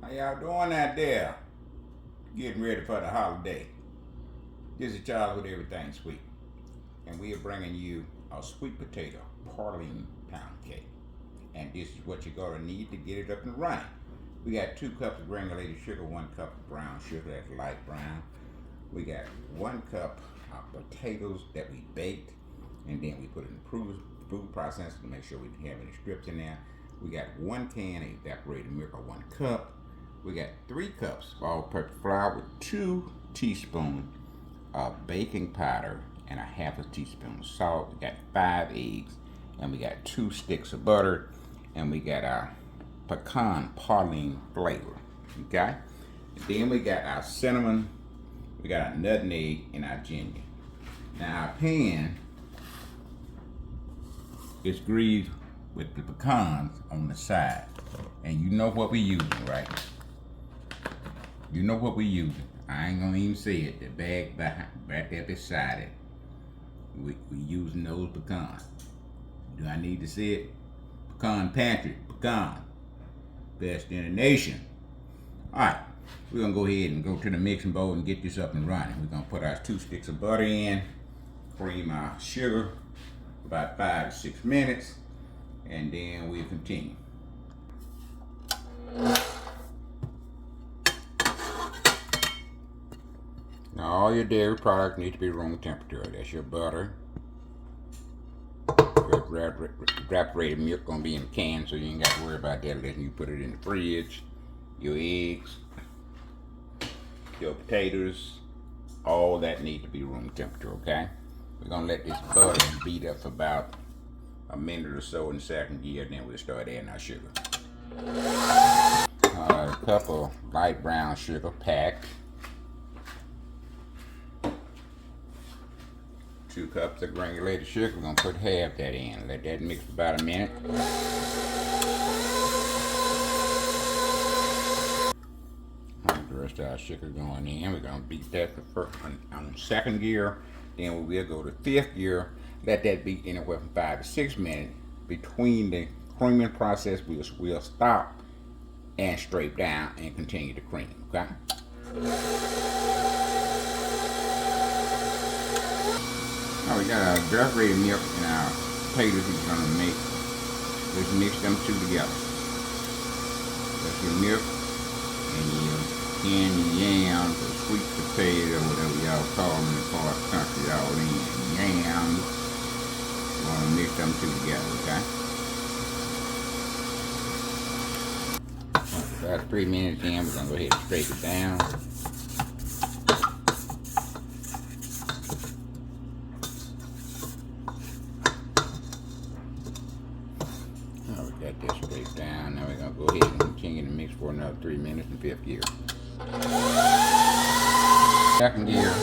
How y'all doing out there? Getting ready for the holiday. This is Charles with Everything Sweet, and we are bringing you a sweet potato praline pound cake. And this is what you're gonna need to get it up and running. We got 2 cups of granulated sugar, 1 cup of brown sugar, that's light brown. We got 1 cup of potatoes that we baked, and then we put it in the food processor to make sure we didn't have any strips in there. We got 1 can of evaporated milk, or 1 cup. We got 3 cups of all-purpose flour with 2 teaspoons of baking powder and a 1/2 teaspoon of salt. We got 5 eggs, and we got 2 sticks of butter, and we got our pecan praline flavor. Okay? And then we got our cinnamon, we got our nutmeg, and our ginger. Now our pan is greased with the pecans on the side, and you know what we using, right? You know what we using. I ain't gonna even say it. The bag right there beside it. We using those pecans. Do I need to say it? Pecan pantry, pecan, best in the nation. All right, we're gonna go ahead and go to the mixing bowl and get this up and running. We're gonna put our 2 sticks of butter in, cream our sugar for about 5 to 6 minutes, and then we'll continue. Now all your dairy products need to be room temperature. That's your butter. Your evaporated milk gonna be in the can, so you ain't got to worry about that unless you put it in the fridge. Your eggs, your potatoes, all that need to be room temperature, okay? We're gonna let this butter beat up for about a minute or so in second gear, then we'll start adding our sugar. A cup of light brown sugar packed. 2 cups of granulated sugar. We're gonna put half that in. Let that mix for about a minute. The rest of our sugar going in. We're gonna beat that on 2nd gear. Then we'll go to 5th gear. Let that beat anywhere from 5 to 6 minutes. Between the creaming process, we'll stop and scrape down and continue to cream. Okay. Now we got our evaporated milk and our potatoes we're gonna make. Let's mix them 2 together. That's your milk and your candy yams or sweet potato, whatever y'all call them in the part of the country y'all in. Yams. We're gonna mix them 2 together, okay? About 3 minutes in, we're gonna go ahead and scrape it down. Got this scraped down. Now we're gonna go ahead and continue to mix for another 3 minutes in 5th gear. 2nd gear.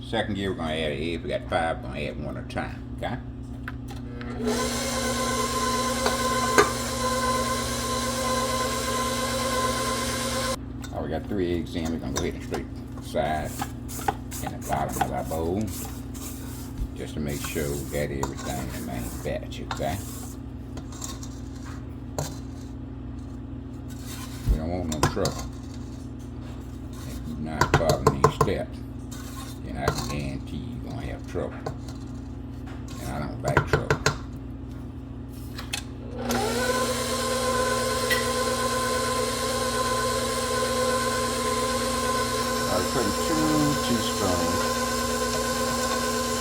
2nd gear, we're gonna add an egg. We got 5. We're gonna add 1 at a time. Okay. All right, we got 3 eggs in. We're gonna go ahead and scrape the side and the bottom of our bowl, just to make sure we got everything in the main batch. Okay. We don't want no trouble. If you're not following these steps, then I can guarantee you're gonna have trouble. And I don't like trouble. I'm putting 2 teaspoons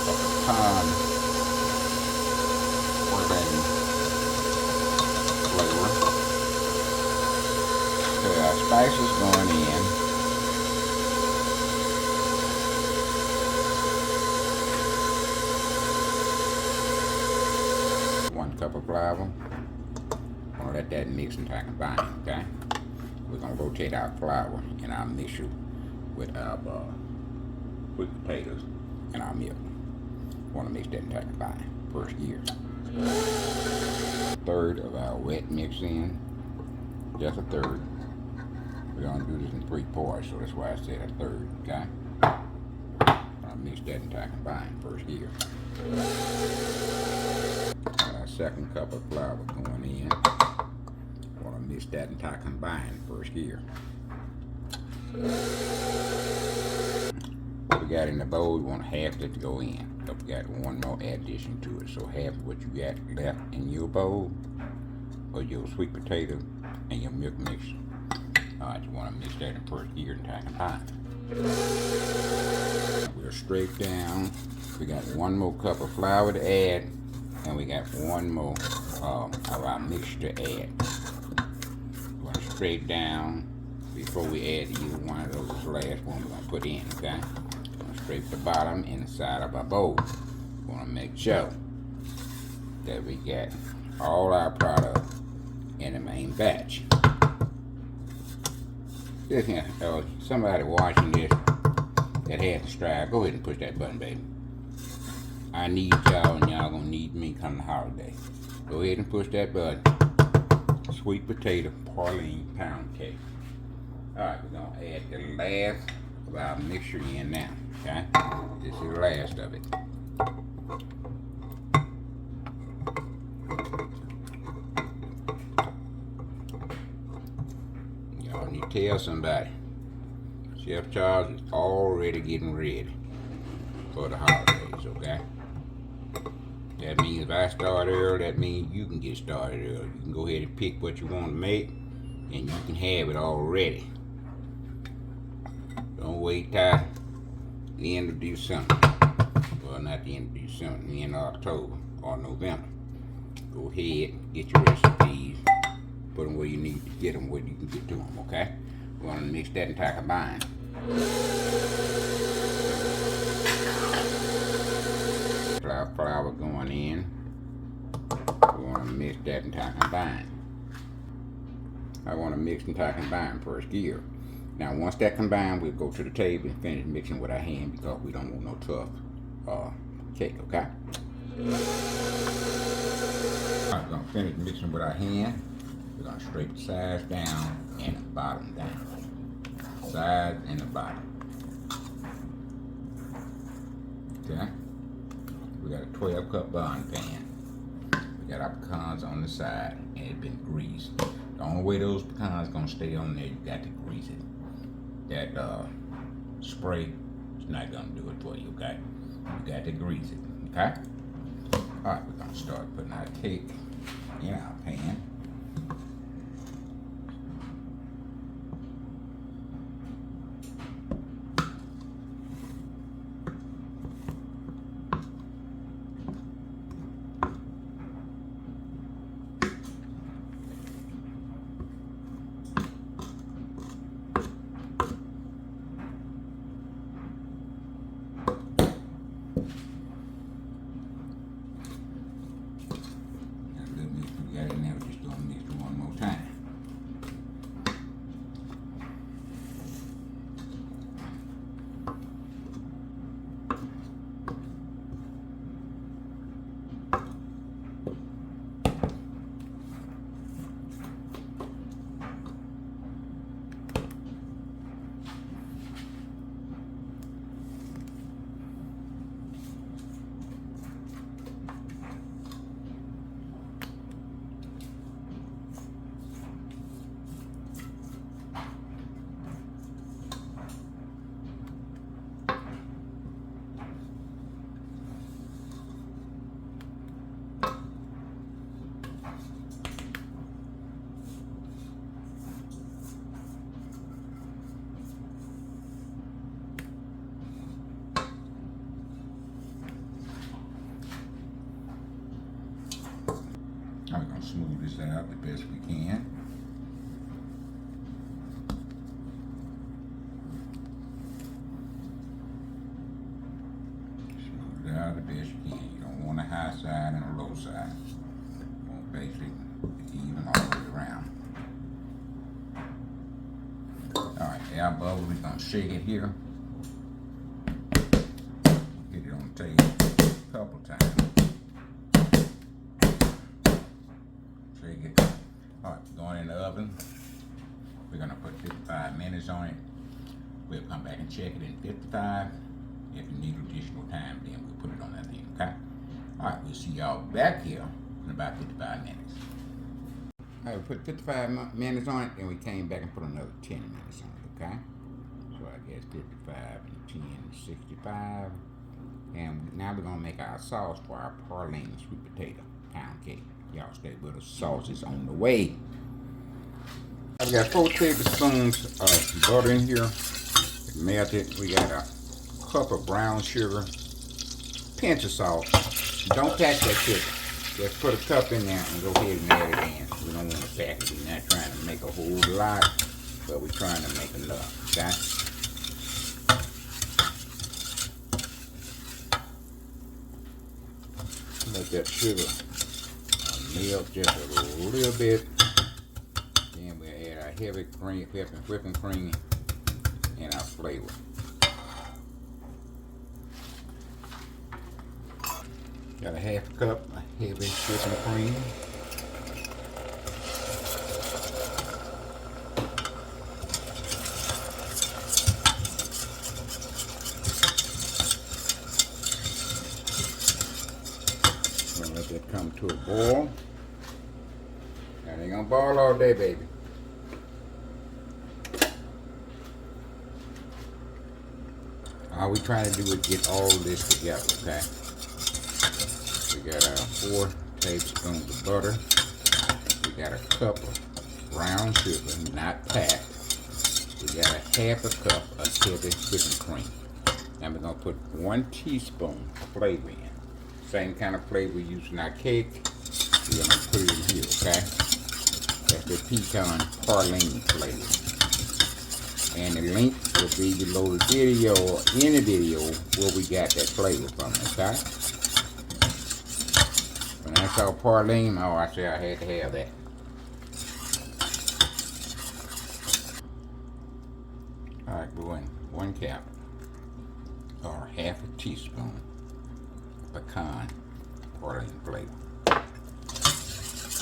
of pecan praline flavor. So our spices going in. One cup of flour. I'm gonna let that mix until I combine, okay? We're gonna rotate our flour and our mixture with our sweet potatoes and our milk. Want to mix that until I combine. 1st gear. 1/3 of our wet mix in. Just 1/3. We're going to do this in 3 parts, so that's why I said 1/3, okay? I'll mix that until I combine. 1st gear. Got our 2nd cup of flour going in. Want to mix mix that entire combine first gear. What we got in the bowl, we want half that to go in. But we got one more addition to it. So half of what you got left in your bowl, or your sweet potato and your milk mixture. Alright, you want to mix that in first gear and entire combine. We're straight down. We got one more cup of flour to add, and we got one more of our mixture to add. We're going straight down before we add either one of those last ones we're going to put in, okay? Going to scrape the bottom and the side of our bowl. We want to make sure that we got all our product in the main batch. Somebody watching this that has to strive, go ahead and push that button, baby. I need y'all, and y'all gonna need me come the holiday. Go ahead and push that button. Sweet potato praline pound cake. Alright, we're gonna add the last of our mixture in now. Okay? This is the last of it. Y'all need to tell somebody. Chef Charles is already getting ready for the holidays, okay? That means if I start early, that means you can get started early. You can go ahead and pick what you want to make, and you can have it all ready. Don't wait till the end of December. Well, not the end of December, the end of October or November. Go ahead, get your recipes, put them where you need to get them, where you can get to them, okay? We're going to mix that entire combine. Flour going in. We want to mix that entire combine. I want to mix the entire combine first gear. Now once that combined, we'll go to the table and finish mixing with our hand because we don't want no tough cake, okay? Alright, we're going to finish mixing with our hand. We're going to straight the sides down and the bottom down. Sides and the bottom. Okay? We got a 12-cup bun pan. We got our pecans on the side and it's been greased. The only way those pecans gonna stay on there, you got to grease it. That spray is not gonna do it for you, okay? You got to grease it, okay? Alright, we're gonna start putting our cake in our pan. We're going to smooth this out the best we can. Smooth it out the best you can. You don't want a high side and a low side. You want basically even all the way around. Alright, air bubble, we're going to shake it here. Get it on the table a couple times. Alright, going in the oven. We're going to put 55 minutes on it. We'll come back and check it in 55. If you need additional time, then we'll put it on that thing, okay? Alright, we'll see y'all back here in about 55 minutes. I put 55 minutes on it, then we came back and put another 10 minutes on it, okay? So I guess 55 and 10 is 65. And now we're gonna make our sauce for our praline sweet potato pound cake. Y'all stay with us. Sauce is on the way. I've got 4 tablespoons of butter in here. Melted. We got a cup of brown sugar, pinch of salt. Don't pack that sugar. Just put a cup in there and go ahead and add it in. We don't want to pack it. We're not trying to make a whole lot, but we're trying to make enough. Okay? Let that sugar melt just a little bit. Then we'll add our heavy cream, whipping cream, and our flavor. Got a half cup of heavy whipping cream. Gonna let that come to a boil. Now they gonna boil all day, baby. All we trying to do is get all this together, okay? We got our 4 tablespoons of butter. We got a cup of brown sugar, not packed. We got a half a cup of heavy whipping cream. Now we're gonna put 1 teaspoon flavor in. Same kind of flavor we use in our cake. We're gonna put it in here, okay? That's the pecan praline flavor. And the link will be below the video or in the video where we got that flavor from, okay? When I saw praline, oh, I said I had to have that. Alright, we're in 1 cup or half a teaspoon pecan praline flavor.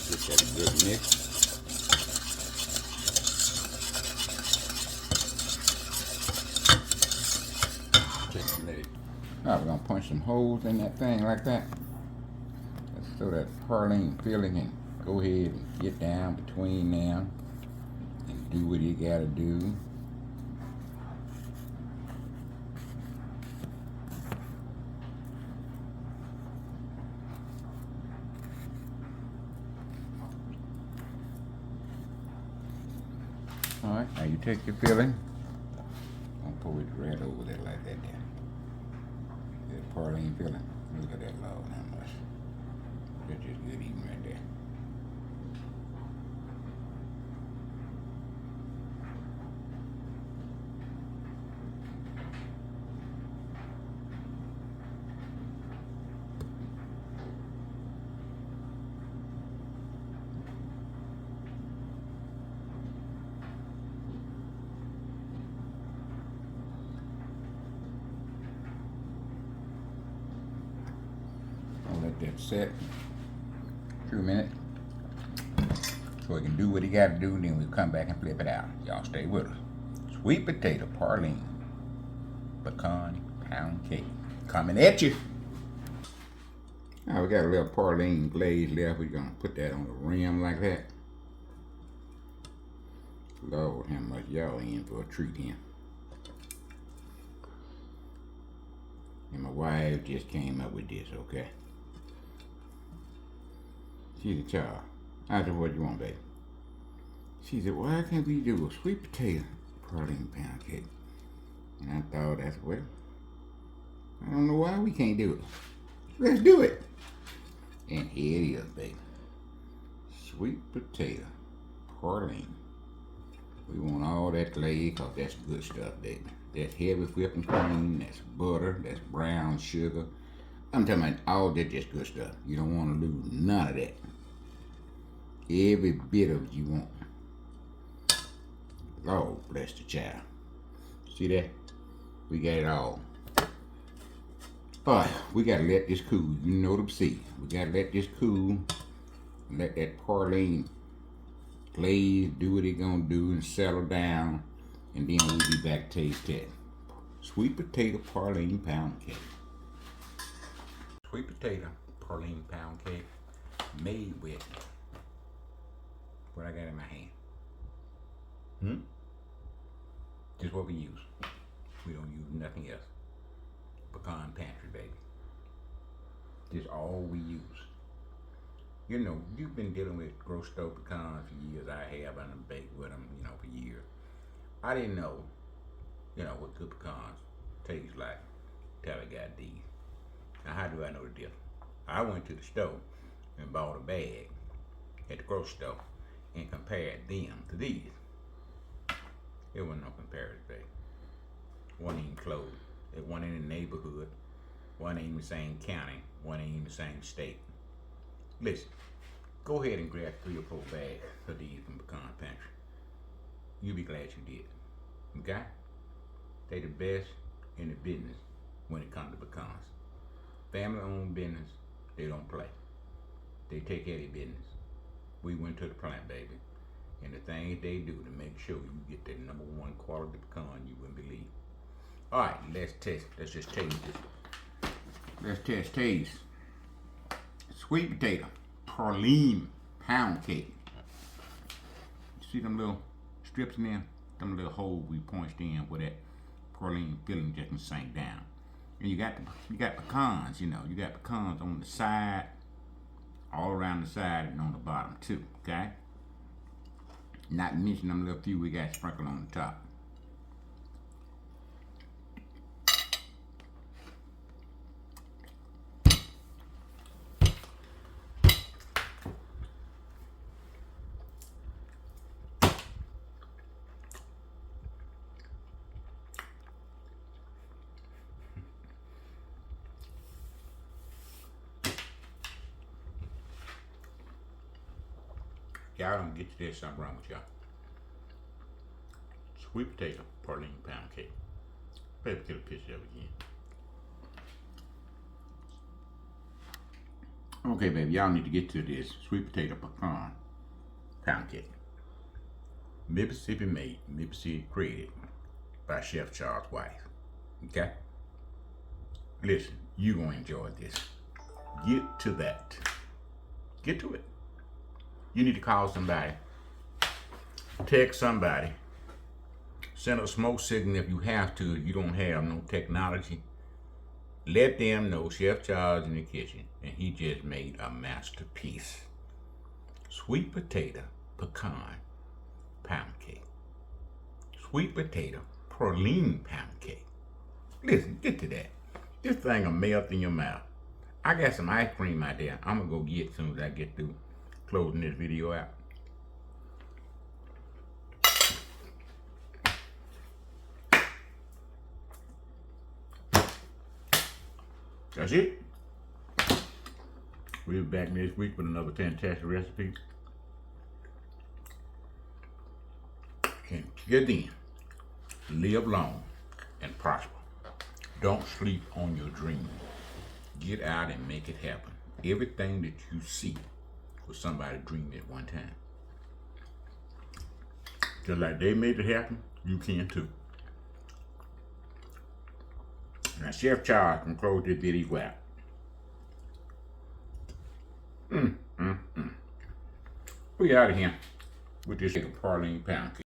Get that a good mix. Alright, we're going to punch some holes in that thing like that. So that praline filling can go ahead and get down between them and do what you got to do. Alright, now you take your filling and pour it right over there like that there. That praline filling. Look at that log, how much. That's just good eating right there. I'll let that set. 2 minutes so it can do what it got to do, and then we'll come back and flip it out. Y'all stay with us. Sweet potato praline pecan pound cake coming at you. Now we got a little praline glaze left. We're gonna put that on the rim like that. Lord, how much y'all in for a treat here. And my wife just came up with this, okay? She's a child. I said, what you want, baby? She said, why can't we do a sweet potato praline pound cake? And I thought, that's, well, I don't know why we can't do it. Let's do it. And here it is, baby. Sweet potato praline. We want all that glaze because that's good stuff, baby. That's heavy whipping cream, that's butter, that's brown sugar. I'm talking about all that just good stuff. You don't want to lose none of that. Every bit of it you want. Lord bless the child. See that? We got it all. Alright, we gotta let this cool. You know the see. We gotta let this cool. Let that praline glaze do what it gonna do and settle down. And then we'll be back to taste that. Sweet potato praline pound cake. Sweet potato praline pound cake made with what I got in my hand. Just what we use. We don't use nothing else. Pecan pantry, baby. Just all we use. You know, you've been dealing with grocery store pecans for years. I have, and I'm baked with them, you know, for years. I didn't know, you know, what good pecans taste like till I got these. Now, how do I know the difference? I went to the store and bought a bag at the grocery store and compared them to these. There wasn't no comparison, baby. One ain't close. It one in the neighborhood. One ain't in the same county. One ain't in the same state. Listen, go ahead and grab 3 or 4 bags of these from Pecan Pantry. You'll be glad you did. Okay? They the best in the business when it comes to pecans. Family-owned business, they don't play. They take care of their business. We went to the plant, baby. And the things they do to make sure you get the #1 quality pecan you wouldn't believe. All right, let's test. Let's just taste this. Let's taste. Sweet potato praline pound cake. See them little strips in there? Them little holes we punched in where that praline filling just sank down. And you got pecans. You know, you got pecans on the side, all around the side, and on the bottom too. Okay. Not mention them little few we got sprinkled on the top. Y'all don't get to this, something wrong with y'all. Sweet potato praline pound cake. Baby, get a picture of it again. Okay, baby, y'all need to get to this sweet potato pecan pound cake. Mississippi made, Mississippi created by Chef Charles' wife. Okay? Listen, you gonna enjoy this. Get to that. Get to it. You need to call somebody, text somebody, send a smoke signal if you have to. If you don't have no technology, let them know Chef Charles in the kitchen, and he just made a masterpiece. Sweet potato pecan pound cake. Sweet potato praline pound cake. Listen, get to that. This thing will melt in your mouth. I got some ice cream out there. I'm gonna go get as soon as I get through closing this video out. That's it. We'll be back next week with another fantastic recipe. And till then, live long and prosper. Don't sleep on your dream. Get out and make it happen. Everything that you see was somebody dreamed at one time. Just like they made it happen, you can too. Now Chef Charles can close this video out. We out of here with this praline pound cake.